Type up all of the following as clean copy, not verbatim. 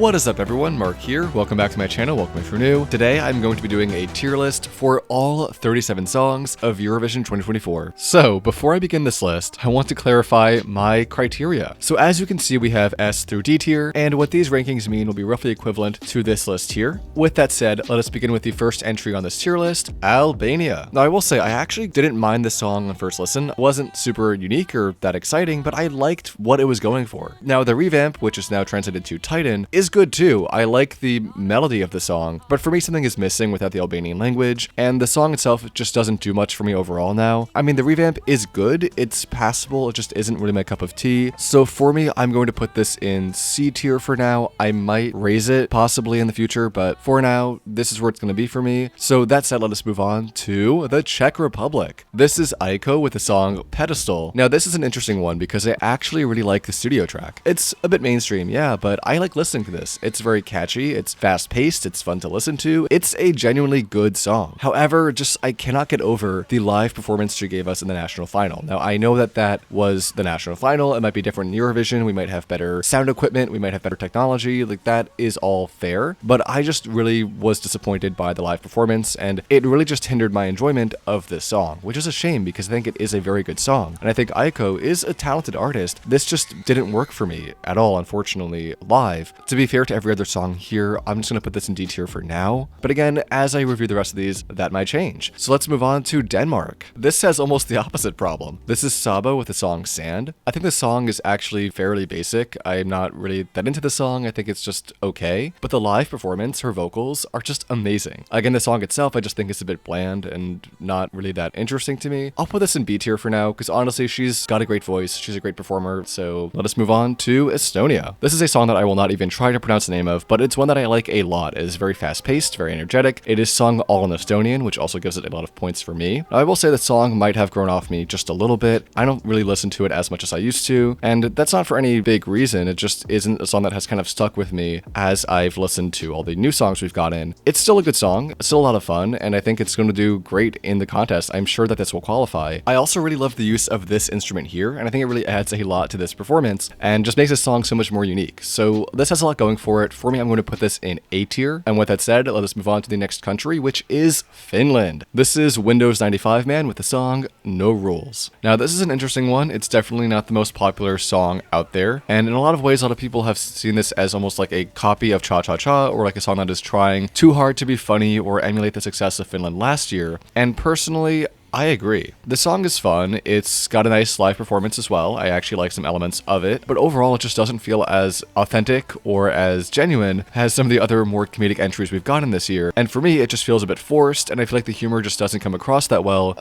What is up everyone, Mark here. Welcome back to my channel, welcome if you're new. Today I'm going to be doing a tier list for all 37 songs of Eurovision 2024. So before I begin this list, I want to clarify my criteria. So as you can see, we have S through D tier, and what these rankings mean will be roughly equivalent to this list here. With that said, let us begin with the first entry on this tier list, Albania. Now I will say, I actually didn't mind this song on first listen. It wasn't super unique or that exciting, but I liked what it was going for. Now the revamp, which is now translated to Titan, is good too. I like the melody of the song, but for me something is missing without the Albanian language, and the song itself just doesn't do much for me overall now. I mean, the revamp is good, it's passable, it just isn't really my cup of tea. So for me, I'm going to put this in C tier for now. I might raise it possibly in the future, but for now, this is where it's going to be for me. So that said, let us move on to the Czech Republic. This is Aiko with the song Pedestal. Now this is an interesting one because I actually really like the studio track. It's a bit mainstream, yeah, but I like listening to this. It's very catchy, it's fast-paced, it's fun to listen to. It's a genuinely good song. However, I cannot get over the live performance she gave us in the national final. Now, I know that that was the national final. It might be different in Eurovision. We might have better sound equipment. We might have better technology. Like, that is all fair. But I just really was disappointed by the live performance, and it really just hindered my enjoyment of this song, which is a shame because I think it is a very good song. And I think Aiko is a talented artist. This just didn't work for me at all, unfortunately, live. To be fair to every other song here, I'm just going to put this in D tier for now. But again, as I review the rest of these, that might change. So let's move on to Denmark. This has almost the opposite problem. This is Saba with the song Sand. I think the song is actually fairly basic. I'm not really that into the song. I think it's just okay. But the live performance, her vocals, are just amazing. Again, the song itself, I just think is a bit bland and not really that interesting to me. I'll put this in B tier for now, because honestly, she's got a great voice. She's a great performer. So let us move on to Estonia. This is a song that I will not even try to pronounce the name of, but it's one that I like a lot. It is very fast-paced, very energetic. It is sung all in Estonian, which also gives it a lot of points for me. Now, I will say the song might have grown off me just a little bit. I don't really listen to it as much as I used to, and that's not for any big reason. It just isn't a song that has kind of stuck with me as I've listened to all the new songs we've gotten. It's still a good song, it's still a lot of fun, and I think it's going to do great in the contest. I'm sure that this will qualify. I also really love the use of this instrument here, and I think it really adds a lot to this performance and just makes this song so much more unique. So this has a lot going for it. For me, I'm going to put this in A tier. And with that said, let us move on to the next country, which is Finland. This is Windows 95 Man with the song No Rules. Now, this is an interesting one. It's definitely not the most popular song out there. And in a lot of ways, a lot of people have seen this as almost like a copy of Cha Cha Cha, or like a song that is trying too hard to be funny or emulate the success of Finland last year. And personally, I agree. The song is fun. It's got a nice live performance as well. I actually like some elements of it, but overall it just doesn't feel as authentic or as genuine as some of the other more comedic entries we've gotten this year. And for me, it just feels a bit forced, and I feel like the humor just doesn't come across that well.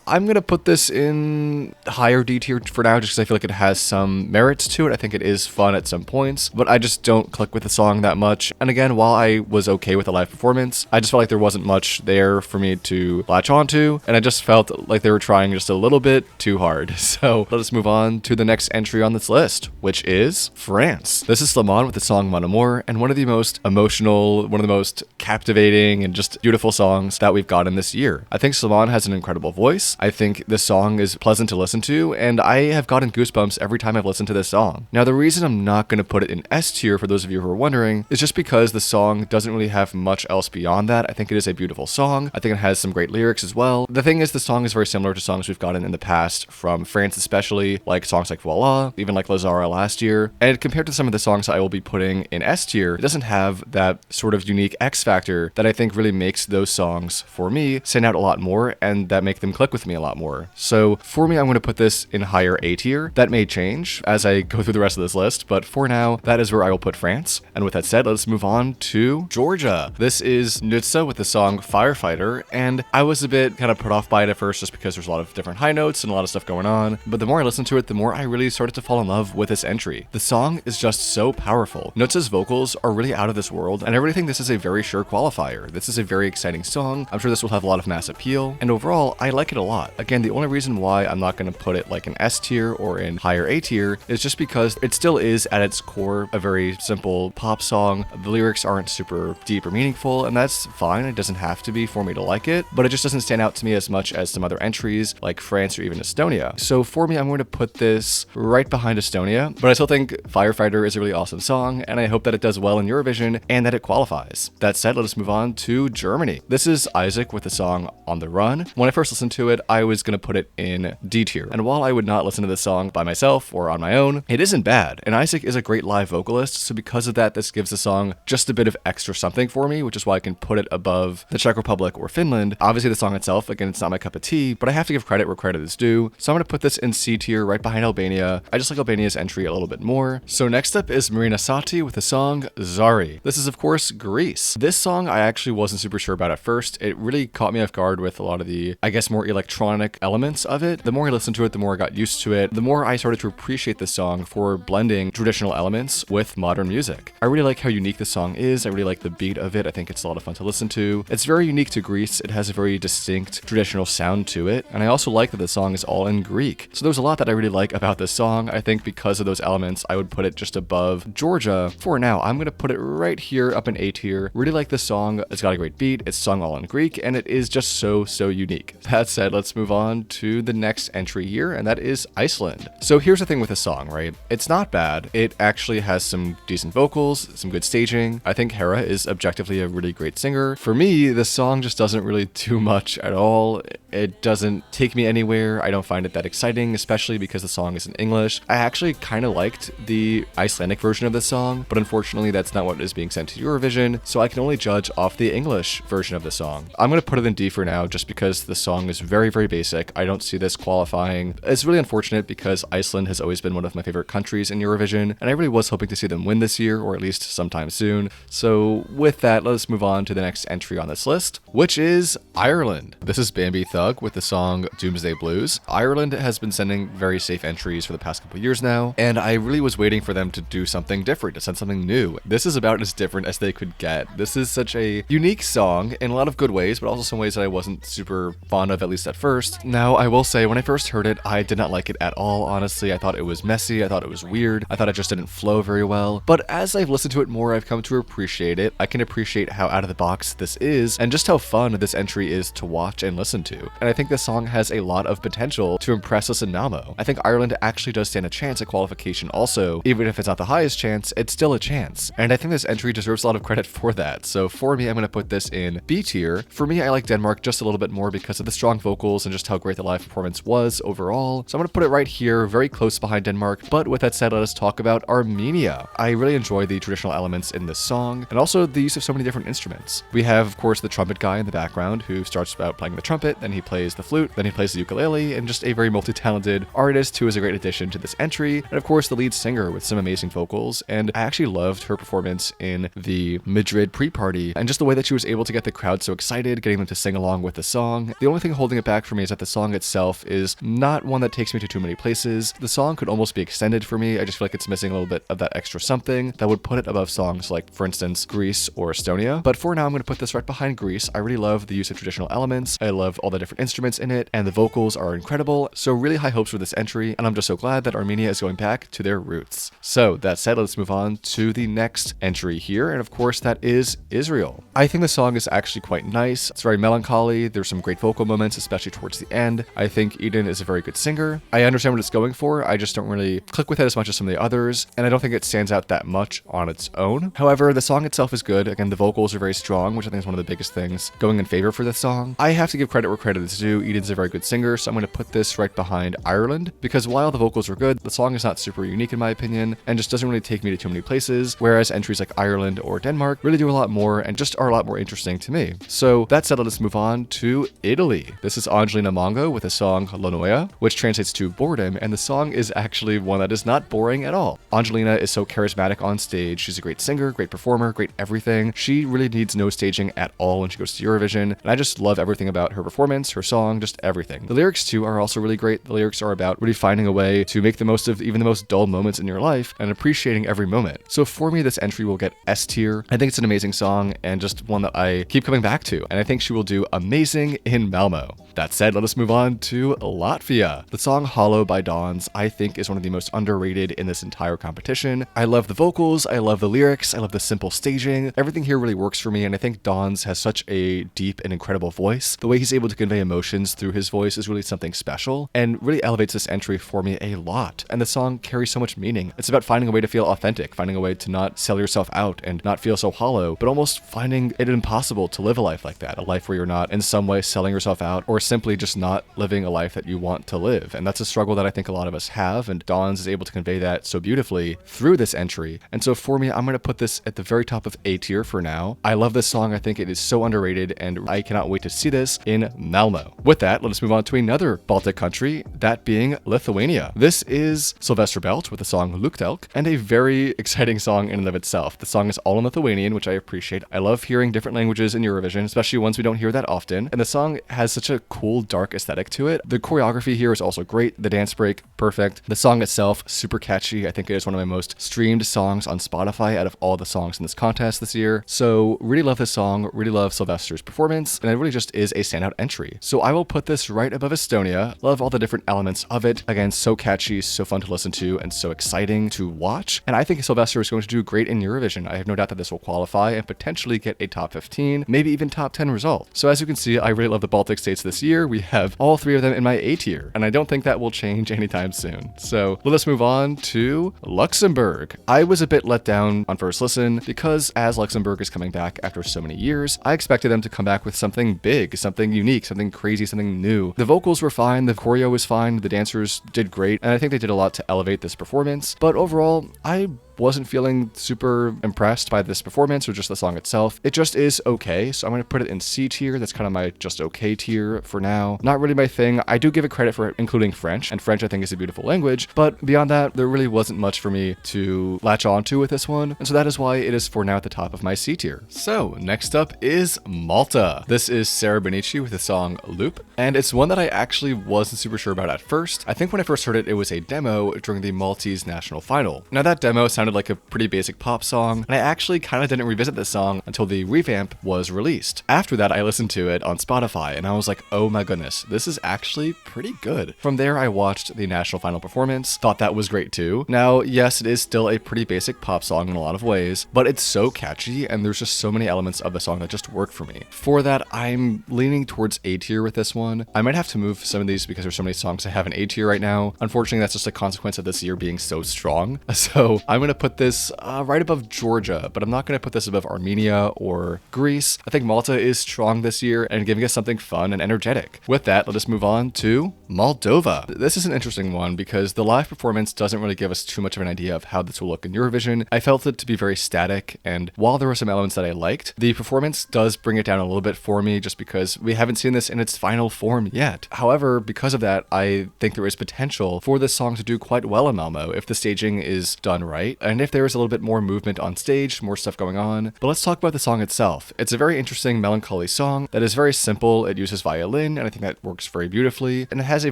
I'm gonna put this in higher D tier for now, just because I feel like it has some merits to it. I think it is fun at some points, but I just don't click with the song that much. And again, while I was okay with the live performance, I just felt like there wasn't much there for me to latch onto, and I just felt like they were trying just a little bit too hard. So let us move on to the next entry on this list, which is France. This is Slimane with the song Mon Amour, and one of the most emotional, one of the most captivating and just beautiful songs that we've gotten this year. I think Slimane has an incredible voice. I think this song is pleasant to listen to, and I have gotten goosebumps every time I've listened to this song. Now, the reason I'm not going to put it in S tier, for those of you who are wondering, is just because the song doesn't really have much else beyond that. I think it is a beautiful song. I think it has some great lyrics as well. The thing is, the song is very similar to songs we've gotten in the past from France, especially like songs like Voila, even like Lasagna last year. And compared to some of the songs I will be putting in S tier, it doesn't have that sort of unique X factor that I think really makes those songs, for me, stand out a lot more and that make them click with me a lot more. So for me, I'm going to put this in higher A tier. That may change as I go through the rest of this list, but for now, that is where I will put France. And with that said, let's move on to Georgia. This is Nutsa with the song Firefighter, and I was a bit kind of put off by it at first just because there's a lot of different high notes and a lot of stuff going on, but the more I listened to it, the more I really started to fall in love with this entry. The song is just so powerful. Nutsa's vocals are really out of this world, and I really think this is a very sure qualifier. This is a very exciting song. I'm sure this will have a lot of mass appeal, and overall, I like it a lot. Again, the only reason why I'm not going to put it like an S tier or in higher A tier is just because it still is at its core a very simple pop song. The lyrics aren't super deep or meaningful, and that's fine. It doesn't have to be for me to like it, but it just doesn't stand out to me as much much as some other entries like France or even Estonia. So for me, I'm going to put this right behind Estonia, but I still think Firefighter is a really awesome song, and I hope that it does well in Eurovision and that it qualifies. That said, let us move on to Germany. This is Isaac with the song On the Run. When I first listened to it, I was going to put it in D tier, and while I would not listen to this song by myself or on my own, it isn't bad, and Isaac is a great live vocalist, so because of that, this gives the song just a bit of extra something for me, which is why I can put it above the Czech Republic or Finland. Obviously, the song itself, again, it's not my cup of tea, but I have to give credit where credit is due, so I'm going to put this in C tier right behind Albania. I just like Albania's entry a little bit more. So next up is Marina Sati with the song Zari. This is, of course, Greece. This song I actually wasn't super sure about at first. It really caught me off guard with a lot of the, I guess, more electronic elements of it. The more I listened to it, the more I got used to it, the more I started to appreciate this song for blending traditional elements with modern music. I really like how unique the song is. I really like the beat of it. I think it's a lot of fun to listen to. It's very unique to Greece. It has a very distinct traditional sound to it. And I also like that the song is all in Greek. So there's a lot that I really like about this song. I think because of those elements, I would put it just above Georgia. For now, I'm going to put it right here up in A tier. Really like this song. It's got a great beat. It's sung all in Greek, and it is just so unique. That said, let's move on to the next entry here, and that is Iceland. So here's the thing with the song, right? It's not bad. It actually has some decent vocals, some good staging. I think Hera is objectively a really great singer. For me, the song just doesn't really do much at all. It doesn't take me anywhere. I don't find it that exciting, especially because the song is in English. I actually kind of liked the Icelandic version of the song, but unfortunately that's not what is being sent to Eurovision, so I can only judge off the English version of the song. I'm going to put it in D for now just because the song is very basic. I don't see this qualifying. It's really unfortunate because Iceland has always been one of my favorite countries in Eurovision, and I really was hoping to see them win this year, or at least sometime soon. So with that, let's move on to the next entry on this list, which is Ireland. This is Bambi Thug with the song Doomsday Blues. Ireland has been sending very safe entries for the past couple years now, and I really was waiting for them to do something different, to send something new. This is about as different as they could get. This is such a unique song in a lot of good ways, but also some ways that I wasn't super fond of, at least at first. Now, I will say, when I first heard it, I did not like it at all, honestly. I thought it was messy, I thought it was weird, I thought it just didn't flow very well, but as I've listened to it more, I've come to appreciate it. I can appreciate how out of the box this is, and just how fun this entry is to watch and listen to. And I think this song has a lot of potential to impress us in Malmo. I think Ireland actually does stand a chance at qualification also. Even if it's not the highest chance, it's still a chance. And I think this entry deserves a lot of credit for that. So for me, I'm going to put this in B tier. For me, I like Denmark just a little bit more because of the strong vocals and just how great the live performance was overall. So I'm going to put it right here, very close behind Denmark. But with that said, let us talk about Armenia. I really enjoy the traditional elements in this song and also the use of so many different instruments. We have, of course, the trumpet guy in the background who starts out playing the trumpet, then he plays the flute, then he plays the ukulele, and just a very multi-talented artist who is a great addition to this entry. And of course, the lead singer with some amazing vocals. And I actually loved her performance in the Madrid pre-party and just the way that she was able to get the crowd so excited, getting them to sing along with the song. The only thing holding it back for me is that the song itself is not one that takes me to too many places. The song could almost be extended for me. I just feel like it's missing a little bit of that extra something that would put it above songs like, for instance, Greece or Estonia. But for now, I'm going to put this right behind Greece. I really love the use of traditional elements. I love all the different instruments in it, and the vocals are incredible. So really high hopes for this entry, and I'm just so glad that Armenia is going back to their roots. So that said, let's move on to the next entry here, and of course that is Israel. I think the song is actually quite nice. It's very melancholy. There's some great vocal moments, especially towards the end. I think Eden is a very good singer. I understand what it's going for. I just don't really click with it as much as some of the others, and I don't think it stands out that much on its own. However, the song itself is good. Again, the vocals are very strong, which I think is one of the biggest things going in favor for this song. I have to give credit where credit is due. Eden's a very good singer, so I'm going to put this right behind Ireland, because while the vocals were good, the song is not super unique in my opinion, and just doesn't really take me to too many places, whereas entries like Ireland or Denmark really do a lot more and just are a lot more interesting to me. So that said, let us move on to Italy. This is Angelina Mango with the song La Noia, which translates to boredom, and the song is actually one that is not boring at all. Angelina is so charismatic on stage. She's a great singer, great performer, great everything. She really needs no staging at all when she goes to Eurovision, and I just love everything about her performance, her song, just everything. The lyrics too are also really great. The lyrics are about really finding a way to make the most of even the most dull moments in your life and appreciating every moment. So for me, this entry will get S tier. I think it's an amazing song and just one that I keep coming back to, and I think she will do amazing in Malmo. That said, let us move on to Latvia. The song Hollow by Dawns, I think, is one of the most underrated in this entire competition. I love the vocals, I love the lyrics, I love the simple staging. Everything here really works for me, and I think Dawns has such a deep and incredible voice. The way he's able to convey emotions through his voice is really something special and really elevates this entry for me a lot. And the song carries so much meaning. It's about finding a way to feel authentic, finding a way to not sell yourself out and not feel so hollow, but almost finding it impossible to live a life like that, a life where you're not in some way selling yourself out or simply just not living a life that you want to live. And that's a struggle that I think a lot of us have, and Dawn's is able to convey that so beautifully through this entry. And so for me, I'm going to put this at the very top of A tier for now. I love this song. I think it is so underrated, and I cannot wait to see this in Malmo. With that, let us move on to another Baltic country, that being Lithuania. This is Sylvester Belt with the song Luktelk, and a very exciting song in and of itself. The song is all in Lithuanian, which I appreciate. I love hearing different languages in Eurovision, especially ones we don't hear that often. And the song has such a cool, dark aesthetic to it. The choreography here is also great. The dance break, perfect. The song itself, super catchy. I think it is one of my most streamed songs on Spotify out of all the songs in this contest this year. So really love this song, really love Sylvester's performance, and it really just is a standout entry. So I will put this right above Estonia. Love all the different elements of it. Again, so catchy, so fun to listen to, and so exciting to watch. And I think Sylvester is going to do great in Eurovision. I have no doubt that this will qualify and potentially get a top 15, maybe even top 10 result. So as you can see, I really love the Baltic states this year. We have all three of them in my A tier, and I don't think that will change anytime soon. So let us move on to Luxembourg. I was a bit let down on first listen because as Luxembourg is coming back after so many years, I expected them to come back with something big, something unique, something crazy, something new. The vocals were fine, the choreo was fine, the dancers did great, and I think they did a lot to elevate this performance. But overall, I wasn't feeling super impressed by this performance or just the song itself. It just is okay, so I'm going to put it in C tier. That's kind of my just okay tier for now. Not really my thing. I do give it credit for including French, and French I think is a beautiful language, but beyond that, there really wasn't much for me to latch onto with this one, and so that is why it is for now at the top of my C tier. So next up is Malta. This is Sarah Benici with the song Loop, and it's one that I actually wasn't super sure about at first. I think when I first heard it, it was a demo during the Maltese national final. Now that demo sounded like a pretty basic pop song, and I actually kind of didn't revisit this song until the revamp was released. After that, I listened to it on Spotify, and I was like, oh my goodness, this is actually pretty good. From there, I watched the national final performance, thought that was great too. Now, yes, it is still a pretty basic pop song in a lot of ways, but it's so catchy, and there's just so many elements of the song that just work for me. For that, I'm leaning towards A tier with this one. I might have to move some of these because there's so many songs I have in A tier right now. Unfortunately, that's just a consequence of this year being so strong. So I'm going to put this right above Georgia, but I'm not going to put this above Armenia or Greece. I think Malta is strong this year and giving us something fun and energetic. With that, let us move on to Moldova. This is an interesting one because the live performance doesn't really give us too much of an idea of how this will look in Eurovision. I felt it to be very static, and while there were some elements that I liked, the performance does bring it down a little bit for me just because we haven't seen this in its final form yet. However, because of that, I think there is potential for this song to do quite well in Malmo if the staging is done right, and if there is a little bit more movement on stage, more stuff going on. But let's talk about the song itself. It's a very interesting melancholy song that is very simple. It uses violin, and I think that works very beautifully, and it has a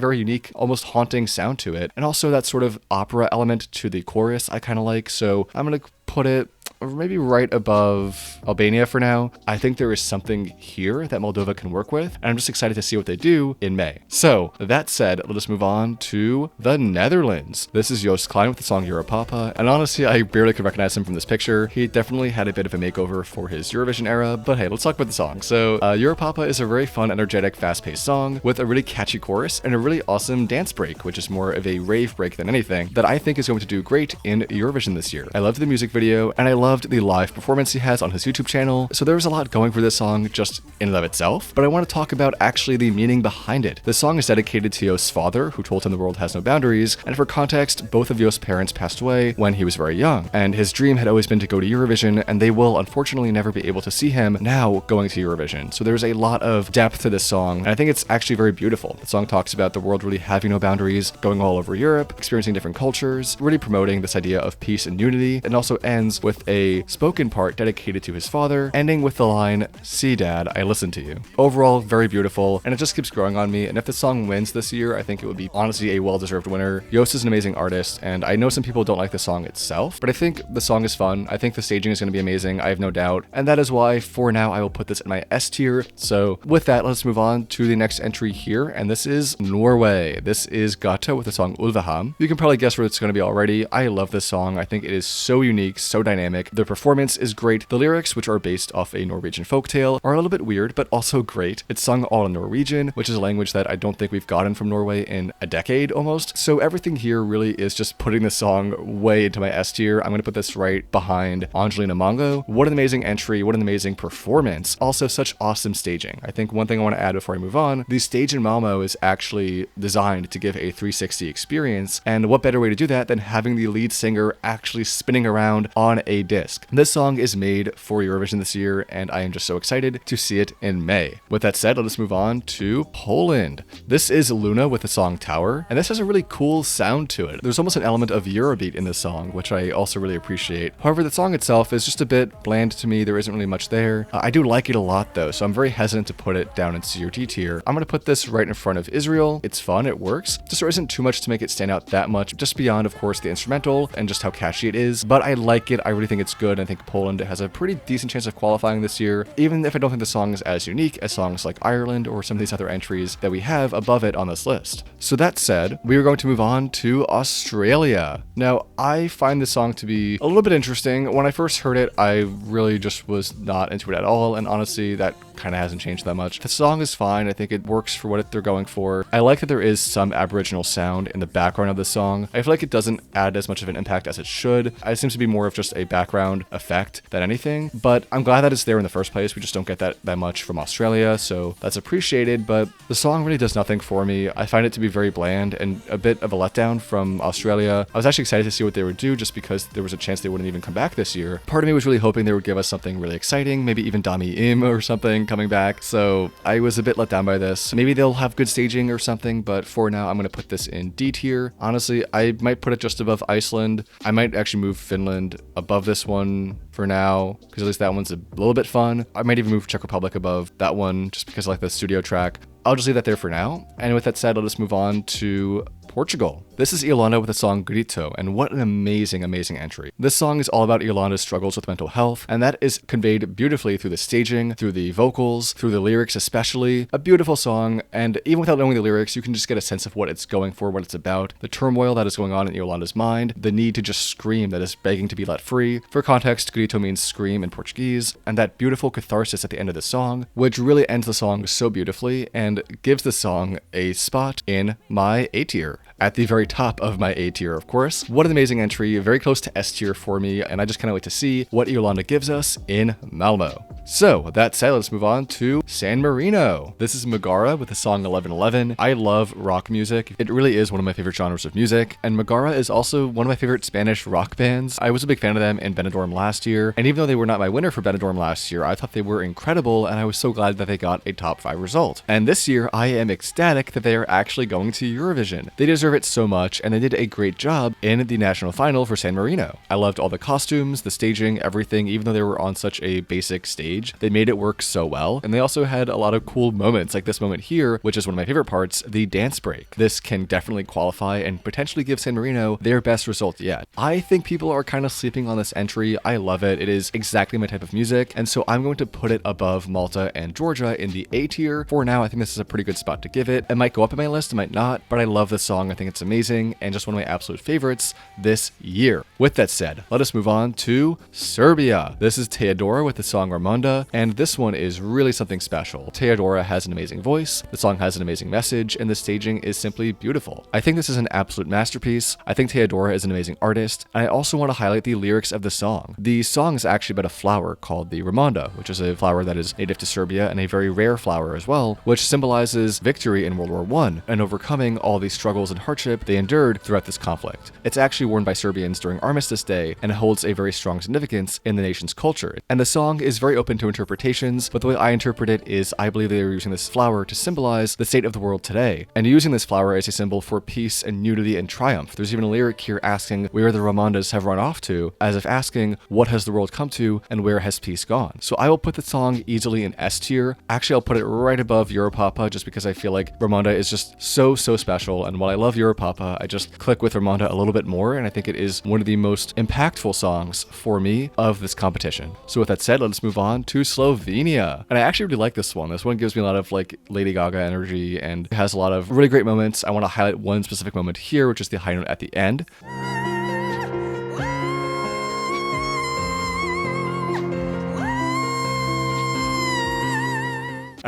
very unique, almost haunting sound to it, and also that sort of opera element to the chorus I kind of like. So I'm gonna put it maybe right above Albania for now. I think there is something here that Moldova can work with, and I'm just excited to see what they do in May. So that said, let us move on to the Netherlands. This is Joost Klein with the song Europapa, and honestly, I barely could recognize him from this picture. He definitely had a bit of a makeover for his Eurovision era, but hey, let's talk about the song. So Europapa is a very fun, energetic, fast-paced song with a really catchy chorus and a really awesome dance break, which is more of a rave break than anything, that I think is going to do great in Eurovision this year. I loved the music video, and I loved the live performance he has on his YouTube channel, so there's a lot going for this song just in and of itself, but I want to talk about actually the meaning behind it. The song is dedicated to Joost's father, who told him the world has no boundaries, and for context, both of Joost's parents passed away when he was very young, and his dream had always been to go to Eurovision, and they will unfortunately never be able to see him now going to Eurovision. So there's a lot of depth to this song, and I think it's actually very beautiful. The song talks about the world really having no boundaries, going all over Europe, experiencing different cultures, really promoting this idea of peace and unity, and also ends with a spoken part dedicated to his father, ending with the line, "See Dad, I listen to you." Overall, very beautiful, and it just keeps growing on me, and if the song wins this year, I think it would be honestly a well-deserved winner. Joost is an amazing artist, and I know some people don't like the song itself, but I think the song is fun. I think the staging is going to be amazing, I have no doubt, and that is why, for now, I will put this in my S tier. So with that, let's move on to the next entry here, and this is Norway. This is Gata with the song Ulveham. You can probably guess what it's going to be already. I love this song. I think it is so unique, so dynamic, music. The performance is great. The lyrics, which are based off a Norwegian folktale, are a little bit weird, but also great. It's sung all in Norwegian, which is a language that I don't think we've gotten from Norway in a decade almost. So everything here really is just putting the song way into my S tier. I'm going to put this right behind Angelina Mango. What an amazing entry. What an amazing performance. Also such awesome staging. I think one thing I want to add before I move on, the stage in Malmo is actually designed to give a 360 experience. And what better way to do that than having the lead singer actually spinning around on a disc. This song is made for Eurovision this year, and I am just so excited to see it in May. With that said, let us move on to Poland. This is Luna with the song Tower, and this has a really cool sound to it. There's almost an element of Eurobeat in this song, which I also really appreciate. However, the song itself is just a bit bland to me. There isn't really much there. I do like it a lot though, so I'm very hesitant to put it down in C or D tier. I'm going to put this right in front of Israel. It's fun, it works. Just there isn't too much to make it stand out that much, just beyond, of course, the instrumental and just how catchy it is. But I like it. I really think it's good. I think Poland has a pretty decent chance of qualifying this year, even if I don't think the song is as unique as songs like Ireland or some of these other entries that we have above it on this list. So that said, we are going to move on to Australia. Now, I find this song to be a little bit interesting. When I first heard it, I really just was not into it at all, and honestly, that kind of hasn't changed that much. The song is fine. I think it works for what they're going for. I like that there is some Aboriginal sound in the background of the song. I feel like it doesn't add as much of an impact as it should. It seems to be more of just a background effect than anything, but I'm glad that it's there in the first place. We just don't get that much from Australia, so that's appreciated, but the song really does nothing for me. I find it to be very bland and a bit of a letdown from Australia. I was actually excited to see what they would do just because there was a chance they wouldn't even come back this year. Part of me was really hoping they would give us something really exciting, maybe even Dami Im or something coming back, so I was a bit let down by this. Maybe they'll have good staging or something, but for now I'm going to put this in D tier. Honestly, I might put it just above Iceland. I might actually move Finland above this one for now, because at least that one's a little bit fun. I might even move Czech Republic above that one just because I like the studio track. I'll just leave that there for now. And with that said, let us move on to Portugal. This is Alyona with the song Grito, and what an amazing, amazing entry. This song is all about Alyona's struggles with mental health, and that is conveyed beautifully through the staging, through the vocals, through the lyrics especially. A beautiful song, and even without knowing the lyrics, you can just get a sense of what it's going for, what it's about, the turmoil that is going on in Alyona's mind, the need to just scream that is begging to be let free. For context, Grito means scream in Portuguese, and that beautiful catharsis at the end of the song, which really ends the song so beautifully and gives the song a spot in my A tier. At the very top of my A tier, of course. What an amazing entry, very close to S tier for me, and I just cannot wait to see what Alyona gives us in Malmo. So, with that said, let's move on to San Marino. This is Megara with the song 1111. I love rock music. It really is one of my favorite genres of music, and Megara is also one of my favorite Spanish rock bands. I was a big fan of them in Benidorm last year, and even though they were not my winner for Benidorm last year, I thought they were incredible, and I was so glad that they got a top 5 result. And this year, I am ecstatic that they are actually going to Eurovision. They deserve it so much, and they did a great job in the national final for San Marino. I loved all the costumes, the staging, everything, even though they were on such a basic stage. They made it work so well, and they also had a lot of cool moments, like this moment here, which is one of my favorite parts, the dance break. This can definitely qualify and potentially give San Marino their best result yet. I think people are kind of sleeping on this entry. I love it. It is exactly my type of music, and so I'm going to put it above Malta and Georgia in the A tier. For now, I think this is a pretty good spot to give it. It might go up in my list, it might not, but I love this song. I think it's amazing and just one of my absolute favorites this year. With that said, let us move on to Serbia. This is Teodora with the song Ramonda, and this one is really something special. Teodora has an amazing voice, the song has an amazing message, and the staging is simply beautiful. I think this is an absolute masterpiece. I think Teodora is an amazing artist, and I also want to highlight the lyrics of the song. The song is actually about a flower called the Ramonda, which is a flower that is native to Serbia and a very rare flower as well, which symbolizes victory in World War I and overcoming all the struggles and hardship they endured throughout this conflict. It's actually worn by Serbians during Armistice Day and holds a very strong significance in the nation's culture. And the song is very open to interpretations, but the way I interpret it is I believe they are using this flower to symbolize the state of the world today, and using this flower as a symbol for peace and unity and triumph. There's even a lyric here asking where the Ramondas have run off to, as if asking what has the world come to and where has peace gone. So I will put the song easily in S tier. Actually, I'll put it right above Europapa just because I feel like Ramonda is just so special, and while I love Europapa, I just click with Ramonda a little bit more, and I think it is one of the most impactful songs for me of this competition. So with that said, let's move on to Slovenia. And I actually really like this one. This one gives me a lot of like Lady Gaga energy and has a lot of really great moments. I want to highlight one specific moment here, which is the high note at the end.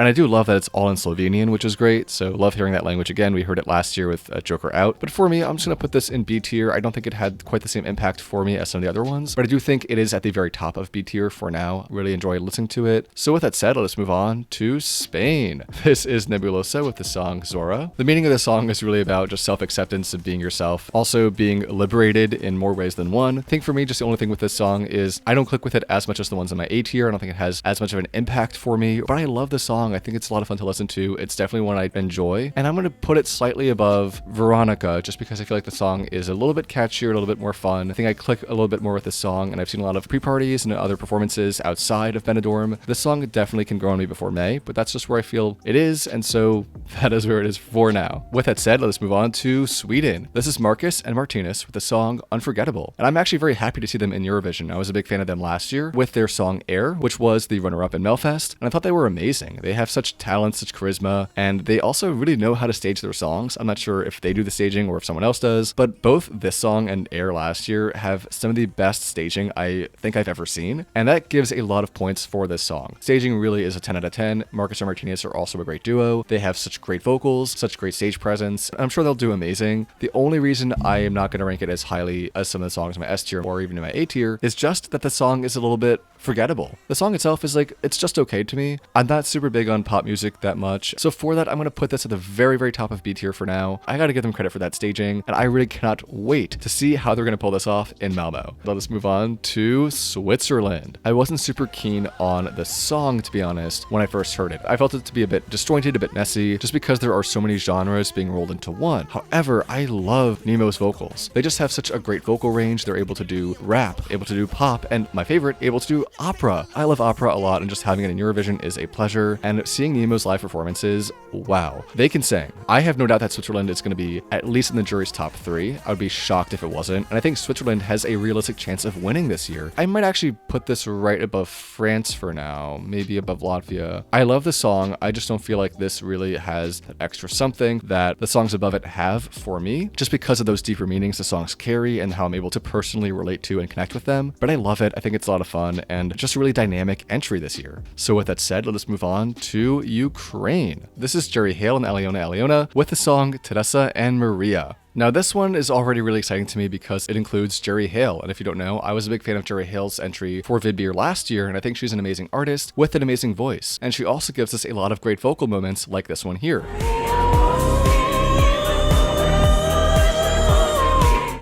And I do love that it's all in Slovenian, which is great. So love hearing that language again. We heard it last year with Joker Out. But for me, I'm just going to put this in B tier. I don't think it had quite the same impact for me as some of the other ones, but I do think it is at the very top of B tier for now. Really enjoy listening to it. So with that said, let's move on to Spain. This is Nebulosa with the song Zora. The meaning of the song is really about just self-acceptance of being yourself, also being liberated in more ways than one. I think for me, just the only thing with this song is I don't click with it as much as the ones in my A tier. I don't think it has as much of an impact for me, but I love the song. I think it's a lot of fun to listen to. It's definitely one I enjoy, and I'm going to put it slightly above Veronica just because I feel like the song is a little bit catchier, a little bit more fun. I think I click a little bit more with this song, and I've seen a lot of pre-parties and other performances outside of Benidorm. This song definitely can grow on me before May, but that's just where I feel it is, and so that is where it is for now. With that said, let's move on to Sweden. This is Marcus and Martinus with the song Unforgettable, and I'm actually very happy to see them in Eurovision. I was a big fan of them last year with their song Air, which was the runner-up in Melfest, and I thought they were amazing. They have such talent, such charisma, and they also really know how to stage their songs. I'm not sure if they do the staging or if someone else does, but both this song and Air last year have some of the best staging I think I've ever seen, and that gives a lot of points for this song. Staging really is a 10 out of 10. Marcus and Martinez are also a great duo. They have such great vocals, such great stage presence. I'm sure they'll do amazing. The only reason I am not going to rank it as highly as some of the songs in my S tier or even in my A tier is just that the song is a little bit forgettable. The song itself is like, it's just okay to me. I'm not super big on pop music that much, so for that I'm going to put this at the very, very top of B tier for now. I got to give them credit for that staging, and I really cannot wait to see how they're going to pull this off in Malmo. Let us move on to Switzerland. I wasn't super keen on the song, to be honest, when I first heard it. I felt it to be a bit disjointed, a bit messy, just because there are so many genres being rolled into one. However, I love Nemo's vocals. They just have such a great vocal range. They're able to do rap, able to do pop, and my favorite, able to do opera. I love opera a lot, and just having it in Eurovision is a pleasure. And seeing Nemo's live performances, wow, they can sing. I have no doubt that Switzerland is going to be at least in the jury's top 3. I would be shocked if it wasn't. And I think Switzerland has a realistic chance of winning this year. I might actually put this right above France for now, maybe above Latvia. I love the song. I just don't feel like this really has that extra something that the songs above it have for me, just because of those deeper meanings the songs carry and how I'm able to personally relate to and connect with them. But I love it. I think it's a lot of fun and just a really dynamic entry this year. So with that said, let us move on to Ukraine. This is Jerry Heil and alyona with the song Teresa Maria. Now this one is already really exciting to me because it includes Jerry Heil, and if you don't know, I was a big fan of Jerry Heil's entry for Vidbeer last year, and I think she's an amazing artist with an amazing voice, and she also gives us a lot of great vocal moments like this one here.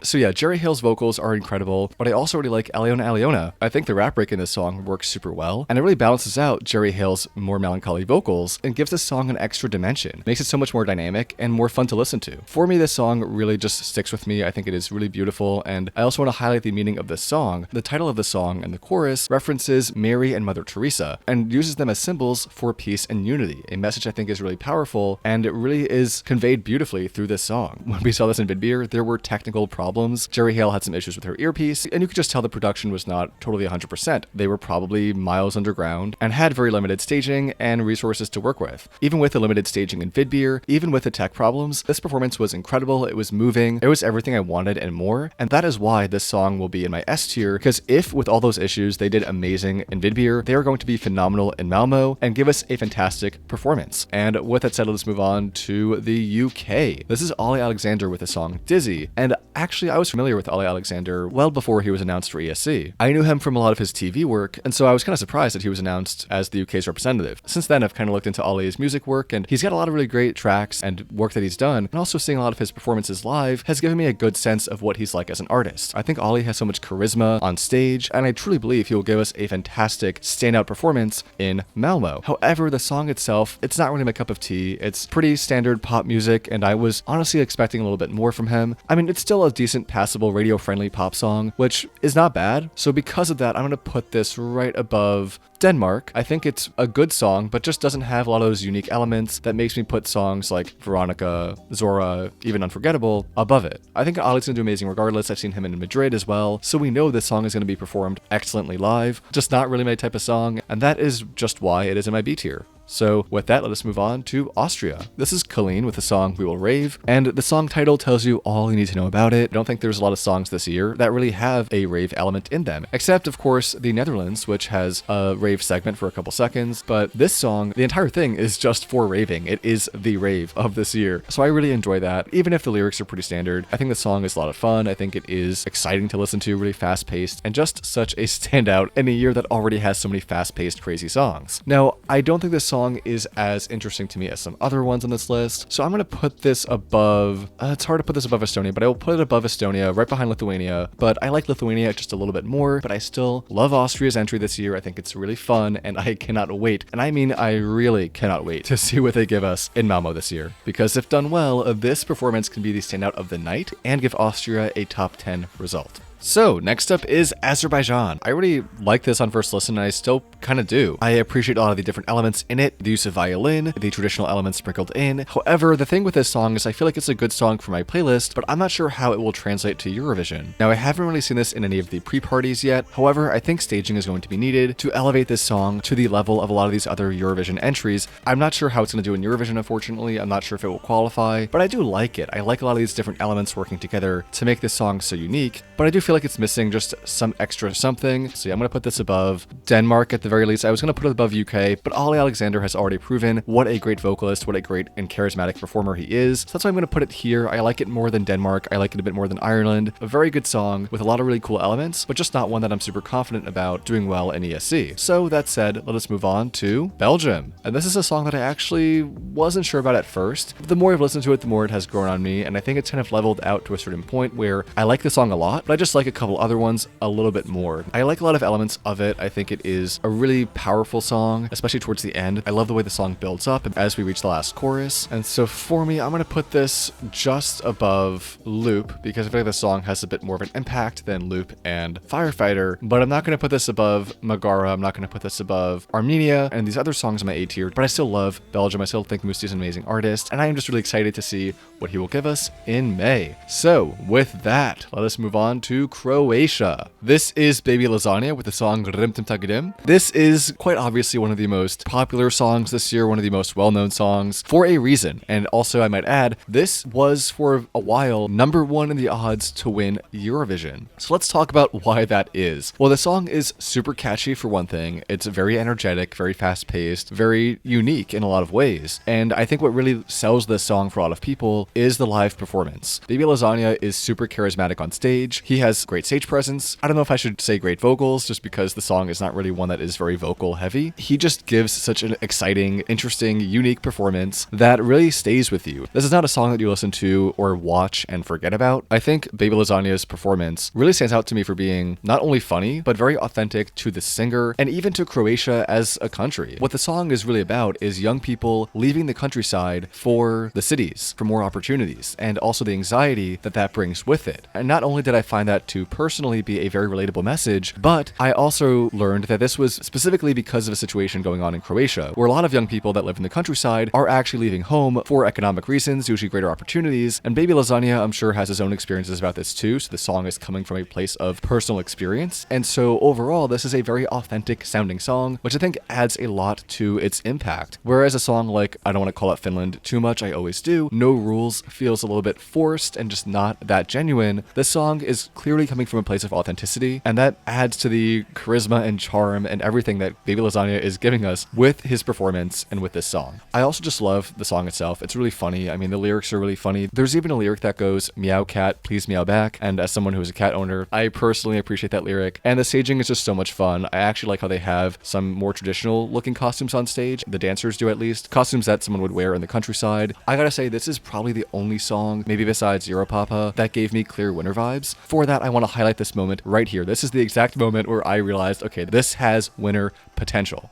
So yeah, Jerry Heil's vocals are incredible, but I also really like alyona. I think the rap break in this song works super well, and it really balances out Jerry Heil's more melancholy vocals and gives this song an extra dimension. Makes it so much more dynamic and more fun to listen to. For me, this song really just sticks with me. I think it is really beautiful, and I also want to highlight the meaning of this song. The title of the song and the chorus references Mary and Mother Teresa and uses them as symbols for peace and unity, a message I think is really powerful, and it really is conveyed beautifully through this song. When we saw this in Vidbeer, there were technical problems. Jerry Heil had some issues with her earpiece, and you could just tell the production was not totally 100%. They were probably miles underground and had very limited staging and resources to work with. Even with the limited staging in Vidbeer, even with the tech problems, this performance was incredible. It was moving. It was everything I wanted and more, and that is why this song will be in my S tier, because if with all those issues they did amazing in Vidbeer, they are going to be phenomenal in Malmo and give us a fantastic performance. And with that said, let's move on to the UK. This is Ollie Alexander with the song Dizzy, and actually I was familiar with Ollie Alexander well before he was announced for ESC. I knew him from a lot of his TV work, and so I was kind of surprised that he was announced as the UK's representative. Since then, I've kind of looked into Ollie's music work, and he's got a lot of really great tracks and work that he's done, and also seeing a lot of his performances live has given me a good sense of what he's like as an artist. I think Ollie has so much charisma on stage, and I truly believe he will give us a fantastic standout performance in Malmo. However, the song itself, it's not really my cup of tea. It's pretty standard pop music, and I was honestly expecting a little bit more from him. I mean, it's still a decent passable radio-friendly pop song, which is not bad. So because of that, I'm going to put this right above Denmark. I think it's a good song, but just doesn't have a lot of those unique elements that makes me put songs like Veronica, Zora, even Unforgettable above it. I think Ollie's going to do amazing regardless. I've seen him in Madrid as well, so we know this song is going to be performed excellently live. Just not really my type of song, and that is just why it is in my B tier. So with that, let us move on to Austria. This is Colleen with the song We Will Rave, and the song title tells you all you need to know about it. I don't think there's a lot of songs this year that really have a rave element in them, except of course the Netherlands, which has a rave segment for a couple seconds, but this song, the entire thing is just for raving. It is the rave of this year. So I really enjoy that, even if the lyrics are pretty standard. I think the song is a lot of fun. I think it is exciting to listen to, really fast-paced, and just such a standout in a year that already has so many fast-paced, crazy songs. Now, I don't think this song is as interesting to me as some other ones on this list, so I'm going to put this above, it's hard to put this above Estonia, but I will put it above Estonia, right behind Lithuania, but I like Lithuania just a little bit more, but I still love Austria's entry this year. I think it's really fun, and I cannot wait, and I mean I really cannot wait to see what they give us in Malmo this year, because if done well, this performance can be the standout of the night and give Austria a top 10 result. So next up is Azerbaijan. I really like this on first listen, and I still kind of do. I appreciate a lot of the different elements in it, the use of violin, the traditional elements sprinkled in. However, the thing with this song is I feel like it's a good song for my playlist, but I'm not sure how it will translate to Eurovision. Now, I haven't really seen this in any of the pre-parties yet. However, I think staging is going to be needed to elevate this song to the level of a lot of these other Eurovision entries. I'm not sure how it's going to do in Eurovision, unfortunately. I'm not sure if it will qualify, but I do like it. I like a lot of these different elements working together to make this song so unique, but I do feel like it's missing just some extra something. So yeah, I'm going to put this above Denmark at the very least. I was going to put it above UK, but Ollie Alexander has already proven what a great vocalist, what a great and charismatic performer he is. So that's why I'm going to put it here. I like it more than Denmark. I like it a bit more than Ireland. A very good song with a lot of really cool elements, but just not one that I'm super confident about doing well in ESC. So that said, let us move on to Belgium. And this is a song that I actually wasn't sure about at first. The more I've listened to it, the more it has grown on me, and I think it's kind of leveled out to a certain point where I like the song a lot, but I just like a couple other ones a little bit more. I like a lot of elements of it. I think it is a really powerful song, especially towards the end. I love the way the song builds up as we reach the last chorus. And so for me, I'm going to put this just above Loop, because I feel like the song has a bit more of an impact than Loop and Firefighter, but I'm not going to put this above Megara. I'm not going to put this above Armenia and these other songs in my A tier, but I still love Belgium. I still think Musti is an amazing artist, and I am just really excited to see what he will give us in May. So with that, let us move on to Croatia. This is Baby Lasagna with the song Rimtim Tagidim. This is quite obviously one of the most popular songs this year, one of the most well-known songs for a reason. And also, I might add, this was for a while #1 in the odds to win Eurovision. So let's talk about why that is. Well, the song is super catchy for one thing. It's very energetic, very fast-paced, very unique in a lot of ways. And I think what really sells this song for a lot of people is the live performance. Baby Lasagna is super charismatic on stage. He has great stage presence. I don't know if I should say great vocals, just because the song is not really one that is very vocal heavy. He just gives such an exciting, interesting, unique performance that really stays with you. This is not a song that you listen to or watch and forget about. I think Baby Lasagna's performance really stands out to me for being not only funny, but very authentic to the singer and even to Croatia as a country. What the song is really about is young people leaving the countryside for the cities, for more opportunities, and also the anxiety that that brings with it. And not only did I find that to personally be a very relatable message, but I also learned that this was specifically because of a situation going on in Croatia, where a lot of young people that live in the countryside are actually leaving home for economic reasons, usually greater opportunities, and Baby Lasagna, I'm sure, has his own experiences about this too, so the song is coming from a place of personal experience, and so overall, this is a very authentic sounding song, which I think adds a lot to its impact. Whereas a song like, I don't want to call it Finland too much, I always do, No Rules feels a little bit forced and just not that genuine. This song is clearly coming from a place of authenticity, and that adds to the charisma and charm and everything that Baby Lasagna is giving us with his performance and with this song. I also just love the song itself. It's really funny. I mean, the lyrics are really funny. There's even a lyric that goes, meow cat, please meow back, and as someone who is a cat owner, I personally appreciate that lyric, and the staging is just so much fun. I actually like how they have some more traditional looking costumes on stage, the dancers do at least, costumes that someone would wear in the countryside. I gotta say, this is probably the only song, maybe besides Europapa, that gave me clear winter vibes. For that, I want to highlight this moment right here. This is the exact moment where I realized, okay, this has winner potential.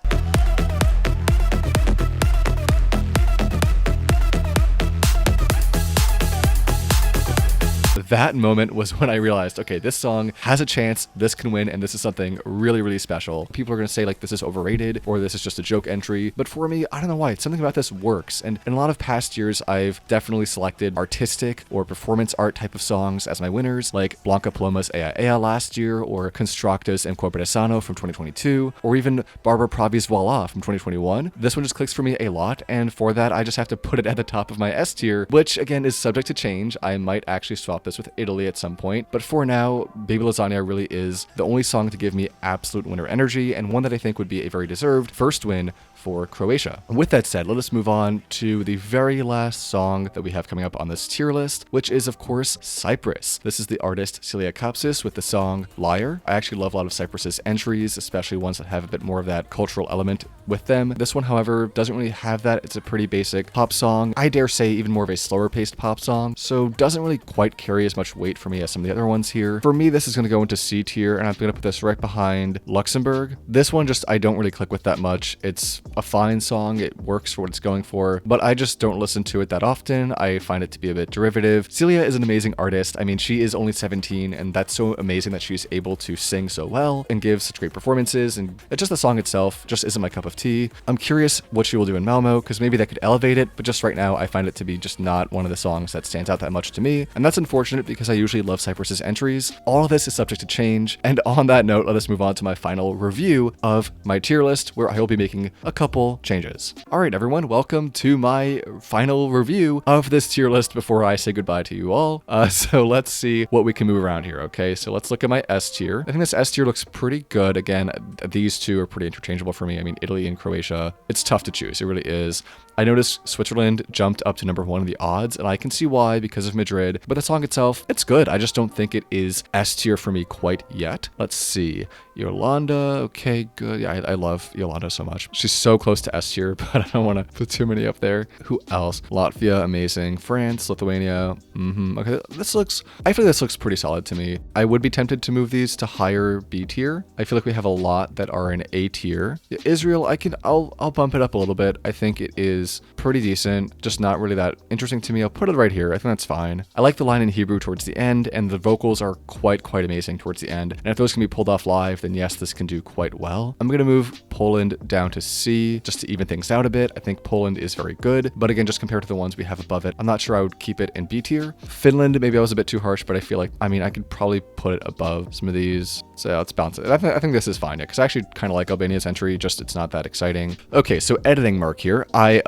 that moment was when I realized, okay, this song has a chance, this can win, and this is something really, really special. People are going to say like this is overrated or this is just a joke entry, but for me, I don't know why, something about this works. And in a lot of past years, I've definitely selected artistic or performance art type of songs as my winners, like Blanca Paloma's Ea Ea last year, or Constructa's En Cuerpo Sano from 2022, or even Barbara Pravi's Voila from 2021. This one just clicks for me a lot, and for that, I just have to put it at the top of my S tier, which again is subject to change. I might actually swap this with Italy at some point, but for now, Baby Lasagna really is the only song to give me absolute winner energy, and one that I think would be a very deserved first win for Croatia. With that said, let us move on to the very last song that we have coming up on this tier list, which is of course Cyprus. This is the artist Celia Kapsis with the song Liar. I actually love a lot of Cyprus's entries, especially ones that have a bit more of that cultural element with them. This one, however, doesn't really have that. It's a pretty basic pop song. I dare say even more of a slower paced pop song, so doesn't really quite carry as much weight for me as some of the other ones here. For me, this is going to go into C tier, and I'm going to put this right behind Luxembourg. This one just I don't really click with that much. It's a fine song, it works for what it's going for, but I just don't listen to it that often. I find it to be a bit derivative. Celia is an amazing artist. I mean, she is only 17, and that's so amazing that she's able to sing so well and give such great performances, and it's just the song itself just isn't my cup of tea. I'm curious what she will do in Malmo, because maybe that could elevate it, but just right now I find it to be just not one of the songs that stands out that much to me, and that's unfortunate because I usually love Cyprus's entries. All of this is subject to change, and on that note, let us move on to my final review of my tier list, where I will be making a couple changes. All right, everyone, welcome to my final review of this tier list before I say goodbye to you all. So let's see what we can move around here, okay? So let's look at my S tier. I think this S tier looks pretty good. Again, these two are pretty interchangeable for me. I mean, Italy and Croatia, it's tough to choose. It really is. I noticed Switzerland jumped up to number 1 in the odds, and I can see why because of Madrid, but the song itself, it's good. I just don't think it is S tier for me quite yet. Let's see. Yolanda, okay, good. Yeah, I love Yolanda so much. She's so close to S tier, but I don't want to put too many up there. Who else? Latvia, amazing. France, Lithuania, okay, I feel like this looks pretty solid to me. I would be tempted to move these to higher B tier. I feel like we have a lot that are in A tier. Israel, I'll bump it up a little bit. I think it is pretty decent, just not really that interesting to me. I'll put it right here. I think that's fine. I like the line in Hebrew towards the end, and the vocals are quite amazing towards the end. And if those can be pulled off live, then yes, this can do quite well. I'm going to move Poland down to C just to even things out a bit. I think Poland is very good, but again, just compared to the ones we have above it, I'm not sure I would keep it in B tier. Finland, maybe I was a bit too harsh, but I feel like, I mean, I could probably put it above some of these. So let's balance it. I think this is fine, because I actually kind of like Albania's entry, just it's not that exciting. Okay, so editing mark here. I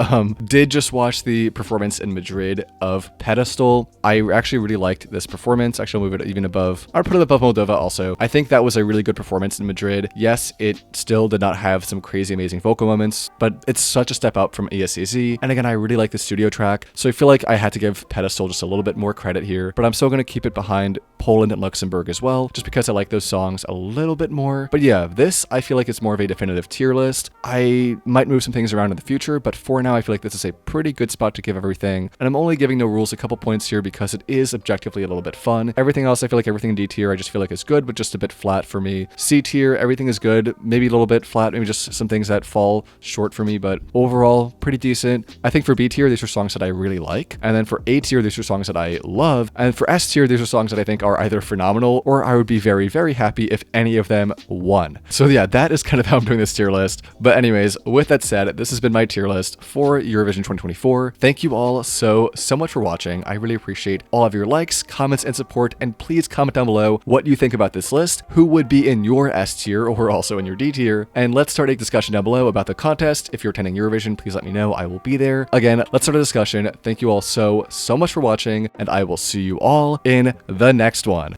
did just watch the performance in Madrid of Pedestal. I actually really liked this performance. Actually, I'll move it even above. I'll put it above Moldova also. I think that was a really good performance in Madrid. Yes, it still did not have some crazy amazing vocal moments, but it's such a step up from ESCZ. And again, I really like the studio track, so I feel like I had to give Pedestal just a little bit more credit here, but I'm still going to keep it behind Poland and Luxembourg as well, just because I like those songs a little bit more. But yeah, this, I feel like it's more of a definitive tier list. I might move some things around in the future, but for now, I feel like this is a pretty good spot to give everything. And I'm only giving No Rules a couple points here because it is objectively a little bit fun. Everything else, I feel like everything in D tier, I just feel like is good, but just a bit flat for me. C tier, everything is good, maybe a little bit flat, maybe just some things that fall short for me, but overall, pretty decent. I think for B tier, these are songs that I really like. And then for A tier, these are songs that I love. And for S tier, these are songs that I think are either phenomenal or I would be very happy if any of them won. So yeah, that is kind of how I'm doing this tier list. But anyways, with that said, this has been my tier list for Eurovision 2024. Thank you all so much for watching. I really appreciate all of your likes, comments, and support, and please comment down below what you think about this list, who would be in your S tier or also in your D tier, and let's start a discussion down below about the contest. If you're attending Eurovision, please let me know. I will be there. Again, let's start a discussion. Thank you all so much for watching, and I will see you all in the next one.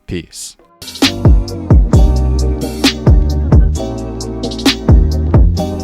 Peace.